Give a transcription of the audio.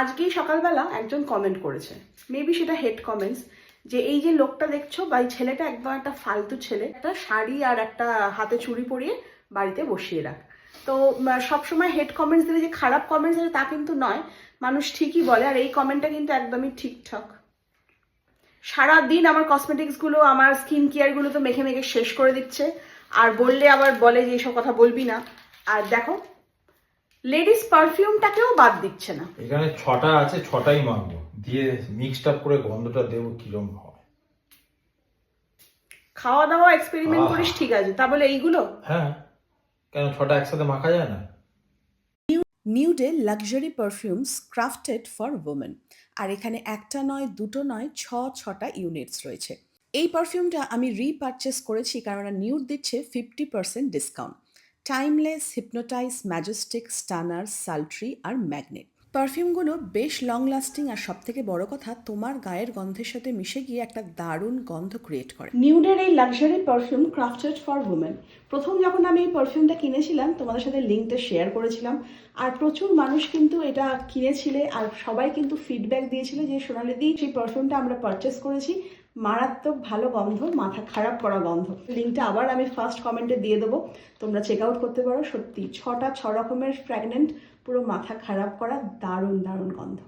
আজকেই সকালবেলা একজন কমেন্ট করেছে, মেবি সেটা হেড কমেন্টস, যে এই যে লোকটা দেখছো বা এই ছেলেটা একদম একটা ফালতু ছেলে, একটা শাড়ি আর একটা হাতে চুড়ি পরিয়ে বাড়িতে বসিয়ে রাখ। তো সবসময় হেড কমেন্টস দিলে যে খারাপ কমেন্টস দিলে তা কিন্তু নয়, মানুষ ঠিকই বলে। আর এই কমেন্টটা কিন্তু একদমই ঠিকঠাক। সারাদিন আমার কসমেটিক্সগুলো, আমার স্কিন কেয়ারগুলো তো মেখে মেখে শেষ করে দিচ্ছে, আর বললে আবার বলে যে এইসব কথা বলবি না। আর দেখো, লেডিস পারফিউমটাকেও বাদ দিচ্ছে না। এখানে 6টা আছে, 6টাই মাখবো, দিয়ে মিক্সড আপ করে গন্ধটা দেবো কিরম হয়। খাওয়া দাওয়া এক্সপেরিমেন্ট করিস ঠিক আছে, তা বলে এইগুলো? হ্যাঁ, কেন 6টা একসাথে মাখা যায় না? নিউডে luxury perfumes crafted for women. আর এখানে একটা নয়, দুটো নয়, ছটা ইউনিটস রয়েছে। এই পারফিউমটা আমি রিপারচেস করেছি কারণ নিউড দিচ্ছে 50% discount. Timeless, hypnotize, majestic, stunner, sultry আর ম্যাগনেট পারফিউমগুলো বেশ লং লাস্টিং, আর সব থেকে বড় কথা তোমার গায়ের গন্ধের সাথে মিশে গিয়ে একটা দারুণ গন্ধ ক্রিয়েট করে। নিউডের এই luxury perfume crafted for women, প্রথম যখন আমি এই পারফিউমটা কিনেছিলাম তোমাদের সাথে লিঙ্কটা শেয়ার করেছিলাম, আর প্রচুর মানুষ কিন্তু এটা কিনেছিলে, আর সবাই কিন্তু ফিডব্যাক দিয়েছিল যে সোনালিদি, সেই পারফিউমটা আমরা পারচেস করেছি, মারাত্মক ভালো গন্ধ, মাথা খারাপ করা গন্ধ। লিঙ্কটা আবার আমি ফার্স্ট কমেন্টে দিয়ে দেবো, তোমরা চেক আউট করতে পারো। সত্যি 6 রকমের ফ্র্যাগনেন্ট, পুরো মাথা খারাপ করা, দারুণ দারুণ গন্ধ।